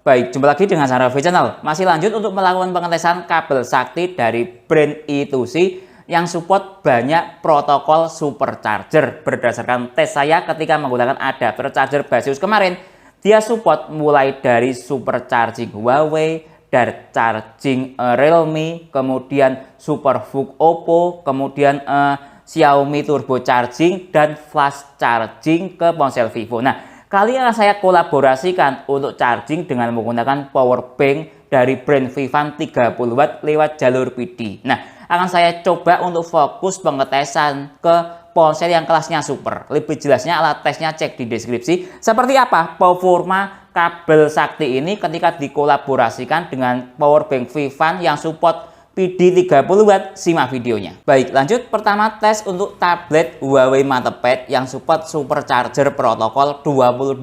Baik, jumpa lagi dengan saya Raffi Channel. Masih lanjut untuk melakukan pengetesan kabel sakti dari brand I2C yang support banyak protokol supercharger. Berdasarkan tes saya ketika menggunakan adapter charger Basius kemarin, dia support mulai dari supercharging Huawei, dari charging Realme, kemudian Supervooc Oppo, kemudian Xiaomi Turbo Charging, dan flash charging ke ponsel Vivo. Nah, kali ini saya kolaborasikan untuk charging dengan menggunakan power bank dari brand Vivant 30 watt lewat jalur PD. Nah, akan saya coba untuk fokus pengetesan ke ponsel yang kelasnya super. Lebih jelasnya alat tesnya cek di deskripsi. Seperti apa performa kabel sakti ini ketika dikolaborasikan dengan power bank Vivant yang support PD 30 watt, simak videonya. Baik, lanjut. Pertama tes untuk tablet Huawei MatePad yang support supercharger protokol 22,5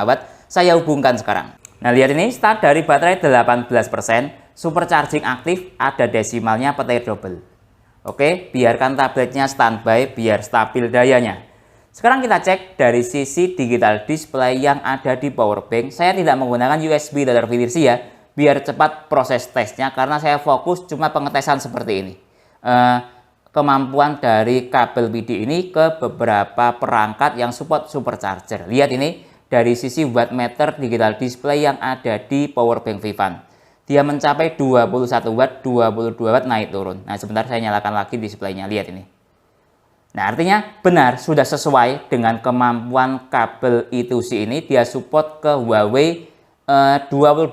watt. Saya hubungkan sekarang. Nah, lihat ini start dari baterai 18%, supercharging aktif, ada desimalnya petai double. Oke, biarkan tabletnya standby biar stabil dayanya. Sekarang kita cek dari sisi digital display yang ada di power bank. Saya tidak menggunakan USB data versi ya, biar cepat proses tesnya karena saya fokus cuma pengetesan seperti ini. Kemampuan dari kabel PD ini ke beberapa perangkat yang support supercharger. Lihat ini dari sisi wattmeter digital display yang ada di power bank Vivant. Dia mencapai 21 watt, 22 watt naik turun. Nah, sebentar saya nyalakan lagi displaynya. Lihat ini. Nah, artinya benar sudah sesuai dengan kemampuan kabel I2C ini. Dia support ke Huawei 22,5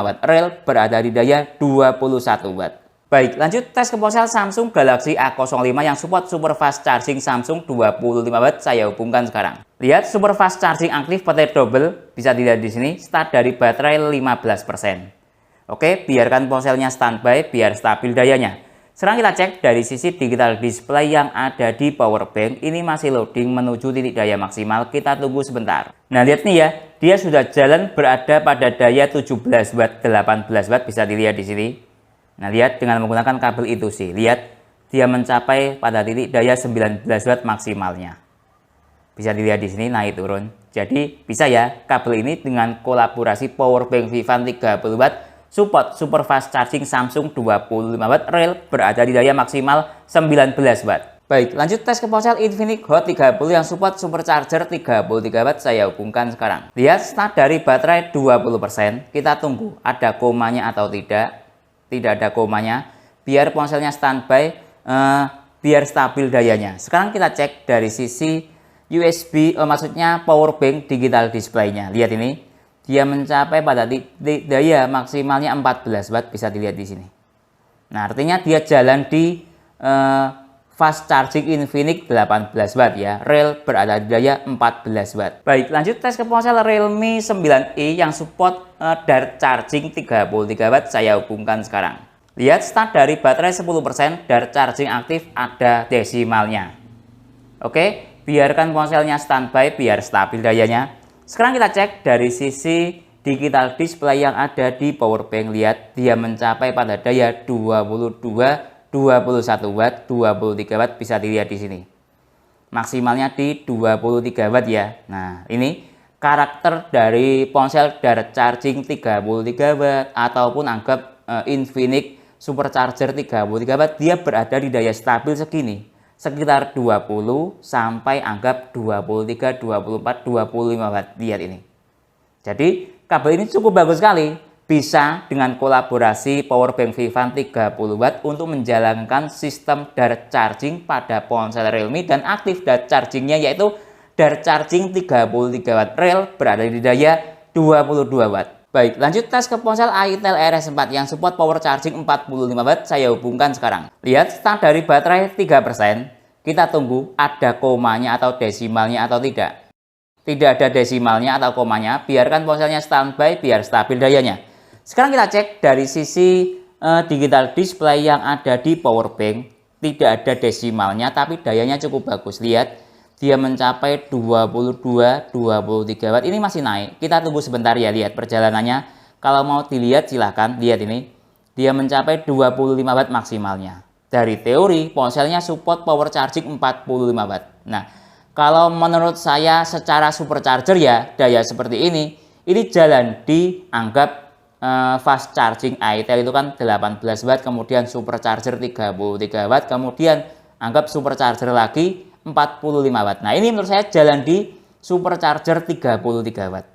watt, rel berada di daya 21 watt. Baik, lanjut tes ke ponsel Samsung Galaxy A05 yang support super fast charging Samsung 25 watt. Saya hubungkan sekarang. Lihat super fast charging aktif petai double, bisa dilihat di sini start dari baterai 15%. Oke, biarkan ponselnya standby biar stabil dayanya. Sekarang kita cek dari sisi digital display yang ada di power bank. Ini masih loading menuju titik daya maksimal. Kita tunggu sebentar. Nah, lihat nih ya, dia sudah jalan berada pada daya 17 watt, 18 watt, bisa dilihat di sini. Nah, lihat dengan menggunakan kabel I2C. Lihat, dia mencapai pada titik daya 19 watt maksimalnya. Bisa dilihat di sini naik turun. Jadi bisa ya kabel ini dengan kolaborasi power bank Vivant 30 watt support super fast charging Samsung 25 watt, rel berada di daya maksimal 19 watt. Baik, lanjut tes ke ponsel Infinix Hot 30 yang support supercharger 33 watt. Saya hubungkan sekarang. Lihat start dari baterai 20%. Kita tunggu ada komanya atau tidak. Tidak ada komanya. Biar ponselnya standby, biar stabil dayanya. Sekarang kita cek dari sisi USB, maksudnya power bank digital display-nya. Lihat ini. Dia mencapai pada titik daya maksimalnya 14 watt, bisa dilihat di sini. Nah, artinya dia jalan di fast charging Infinix 18 watt ya. Rel berada di daya 14 watt. Baik, lanjut tes ke ponsel Realme 9i yang support dart charging 33 watt. Saya hubungkan sekarang. Lihat start dari baterai 10%, dart charging aktif, ada desimalnya. Oke, biarkan ponselnya standby biar stabil dayanya. Sekarang kita cek dari sisi digital display yang ada di power bank. Lihat, dia mencapai pada daya 22, 21 watt, 23 watt, bisa dilihat di sini. Maksimalnya di 23 watt ya. Nah, ini karakter dari ponsel dart charging 33 watt ataupun anggap Infinix supercharger 33 watt, dia berada di daya stabil segini. Sekitar 20 sampai anggap 23, 24, 25 watt. Lihat ini. Jadi kabel ini cukup bagus sekali. Bisa dengan kolaborasi power bank Vivant 30 watt untuk menjalankan sistem dart charging pada ponsel Realme dan aktif dart chargingnya yaitu dart charging 33 watt, rel berada di daya 22 watt. Baik, lanjut tes ke ponsel Itel RS4 yang support power charging 45 watt. Saya hubungkan sekarang. Lihat start dari baterai 3%. Kita tunggu ada komanya atau desimalnya atau tidak. Tidak ada desimalnya atau komanya. Biarkan ponselnya standby biar stabil dayanya. Sekarang kita cek dari sisi digital display yang ada di power bank. Tidak ada desimalnya tapi dayanya cukup bagus. Lihat, dia mencapai 22, 23 watt. Ini masih naik. Kita tunggu sebentar ya, lihat perjalanannya. Kalau mau dilihat silahkan, lihat ini. Dia mencapai 25 watt maksimalnya. Dari teori, ponselnya support power charging 45 watt. Nah, kalau menurut saya secara supercharger ya, daya seperti ini ini jalan dianggap fast charging itel itu kan 18 watt, kemudian supercharger 33 watt, kemudian anggap supercharger lagi 45 watt. Nah, ini menurut saya jalan di supercharger 33 watt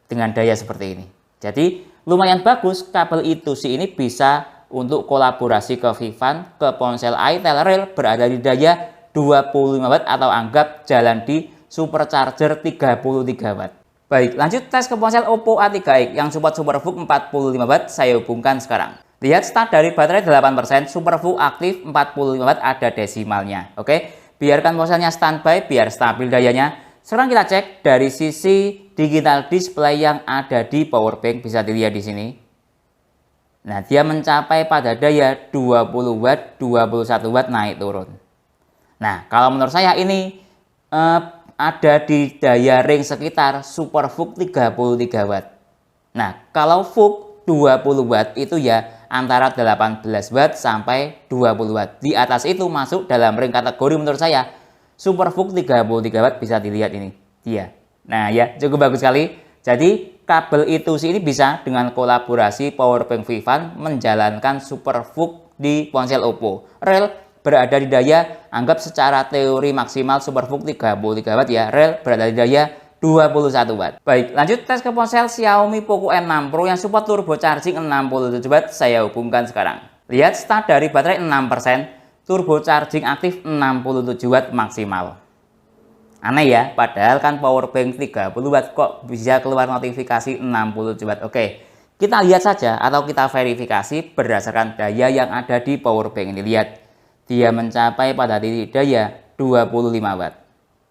dengan daya seperti ini. Jadi lumayan bagus kabel I2C ini bisa untuk kolaborasi ke Vivan, ke ponsel itel real berada di daya 25 watt atau anggap jalan di supercharger 33 watt. Baik, lanjut tes ke ponsel Oppo A3x yang support SuperVOOC 45 watt, saya hubungkan sekarang. Lihat start dari baterai 8%, SuperVOOC aktif 45 watt, ada desimalnya. Oke, biarkan ponselnya standby biar stabil dayanya. Sekarang kita cek dari sisi digital display yang ada di powerbank, bisa dilihat di sini. Nah, dia mencapai pada daya 20 watt, 21 watt naik turun. Nah, kalau menurut saya ini ada di daya ring sekitar SuperVOOC 33 watt. Nah, kalau VOOC 20 watt itu ya antara 18 watt sampai 20 watt. Di atas itu masuk dalam ring kategori menurut saya SuperVOOC 33 watt, bisa dilihat ini dia. Nah ya, cukup bagus sekali. Jadi kabel I2C ini bisa dengan kolaborasi powerbank Vivan menjalankan SuperVOOC di ponsel Oppo. Real berada di daya, anggap secara teori maksimal SuperVOOC 33 watt ya, real berada di daya 21 watt. Baik, lanjut tes ke ponsel Xiaomi Poco M6 Pro yang support turbo charging 67 watt, saya hubungkan sekarang. Lihat start dari baterai 6%. Turbo charging aktif 67 watt maksimal. Aneh ya, padahal kan powerbank 30 watt kok bisa keluar notifikasi 67 watt. Oke, kita lihat saja atau kita verifikasi berdasarkan daya yang ada di powerbank ini. Lihat, dia mencapai pada titik daya 25 watt.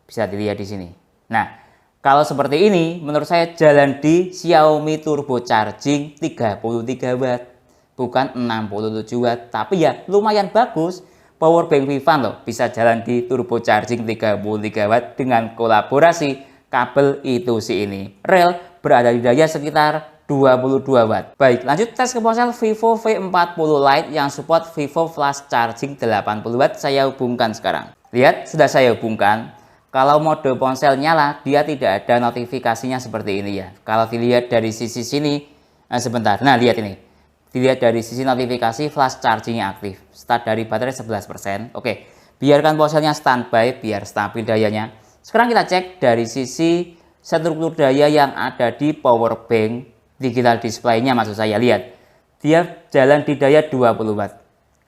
Bisa dilihat di sini. Nah, kalau seperti ini menurut saya jalan di Xiaomi turbo charging 33 watt, bukan 67 watt. Tapi ya lumayan bagus. Powerbank Vivan loh bisa jalan di turbo charging 33 watt dengan kolaborasi kabel I2C ini. Real berada di daya sekitar 22 watt. Baik, lanjut tes ke ponsel Vivo V40 Lite yang support Vivo Flash Charging 80 watt, saya hubungkan sekarang. Lihat, sudah saya hubungkan. Kalau mode ponsel nyala, dia tidak ada notifikasinya seperti ini ya. Kalau dilihat dari sisi sini, sebentar. Nah, lihat ini. Dilihat dari sisi notifikasi flash chargingnya aktif. Start dari baterai 11%. Oke, biarkan ponselnya standby biar stabil dayanya. Sekarang kita cek dari sisi struktur daya yang ada di powerbank digital display-nya, maksud saya. Lihat, dia jalan di daya 20 watt.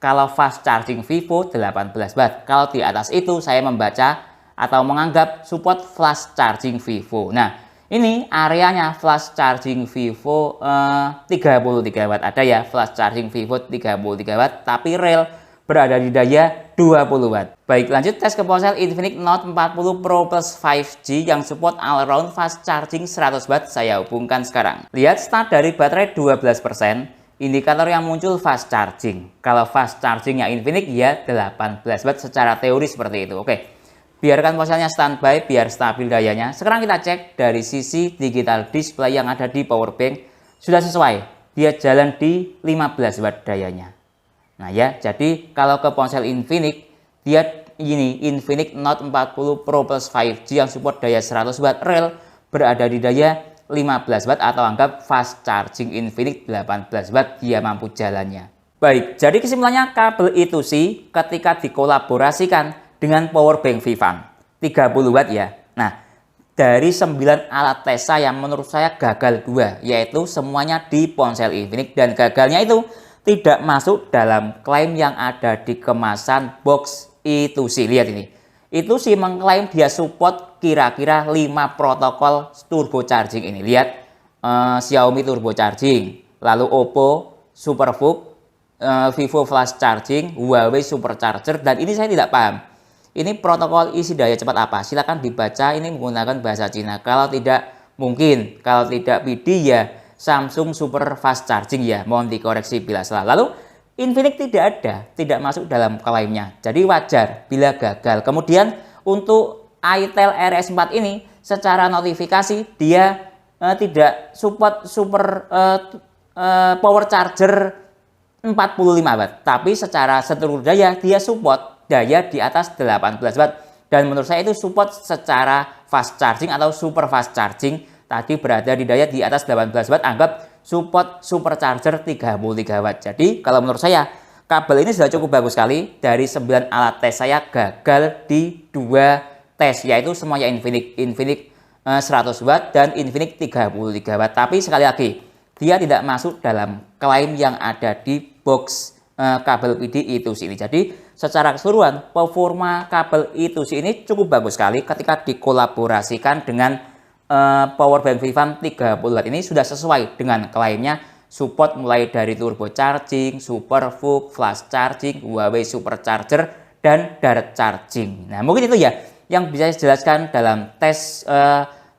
Kalau fast charging Vivo 18 watt. Kalau di atas itu saya membaca atau menganggap support flash charging Vivo. Nah, ini areanya flash charging Vivo 33 watt. Ada ya flash charging Vivo 33 watt, tapi real berada di daya 20 watt. Baik, lanjut tes ke ponsel Infinix Note 40 Pro Plus 5G yang support all around fast charging 100 watt, saya hubungkan sekarang. Lihat start dari baterai 12%. Indikator yang muncul fast charging. Kalau fast chargingnya Infinix ya 18 watt secara teori seperti itu. Oke. Biarkan ponselnya standby biar stabil dayanya. Sekarang kita cek dari sisi digital display yang ada di powerbank. Sudah sesuai. Dia jalan di 15 watt dayanya. Nah ya, jadi kalau ke ponsel Infinix, dia ini Infinix Note 40 Pro Plus 5G yang support daya 100 watt real berada di daya 15 watt atau anggap fast charging Infinix 18 watt dia mampu jalannya. Baik, jadi kesimpulannya kabel I2C ketika dikolaborasikan dengan powerbank Vivan 30 watt ya. Nah, dari 9 alat tes saya menurut saya gagal 2, yaitu semuanya di ponsel Infinix, dan gagalnya itu tidak masuk dalam klaim yang ada di kemasan box I2C. Lihat ini. I2C mengklaim dia support kira-kira 5 protokol turbo charging ini. Lihat, Xiaomi turbo charging, lalu Oppo SuperVOOC, Vivo Flash Charging, Huawei Supercharger, dan ini saya tidak paham. Ini protokol isi daya cepat apa? Silakan dibaca, ini menggunakan bahasa Cina. Kalau tidak mungkin, kalau tidak PD ya Samsung Super Fast Charging ya. Mohon dikoreksi bila salah. Lalu Infinix tidak ada, tidak masuk dalam klaimnya. Jadi wajar bila gagal. Kemudian untuk itel RS4 ini secara notifikasi dia tidak support power charger 45 watt. Tapi secara struktur daya dia support daya di atas 18 watt, dan menurut saya itu support secara fast charging atau super fast charging tadi berada di daya di atas 18 watt, anggap support supercharger 33 watt. Jadi kalau menurut saya kabel ini sudah cukup bagus sekali. Dari 9 alat tes saya gagal di 2 tes, yaitu semuanya Infinix 100 watt dan Infinix 33 watt. Tapi sekali lagi, dia tidak masuk dalam klaim yang ada di box kabel PD E2C ini. Jadi secara keseluruhan performa kabel E2C ini cukup bagus sekali ketika dikolaborasikan dengan powerbank Vivant 30 watt. Ini sudah sesuai dengan klaimnya, support mulai dari turbo charging, super VOOC, flash charging, Huawei supercharger, dan direct charging. Nah, mungkin itu ya yang bisa saya jelaskan dalam tes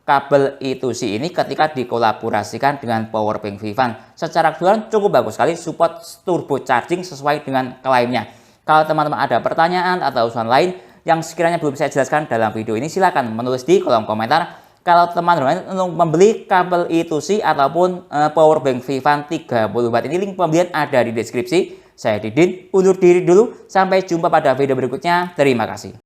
kabel E2C ini ketika dikolaborasikan dengan powerbank Vivant. Secara keseluruhan cukup bagus sekali, support turbo charging sesuai dengan klaimnya. Kalau teman-teman ada pertanyaan atau usulan lain yang sekiranya belum saya jelaskan dalam video ini, silakan menulis di kolom komentar. Kalau teman-teman untuk membeli kabel E2C ataupun powerbank Vivant 30 watt ini, link pembelian ada di deskripsi. Saya Didin, undur diri dulu. Sampai jumpa pada video berikutnya. Terima kasih.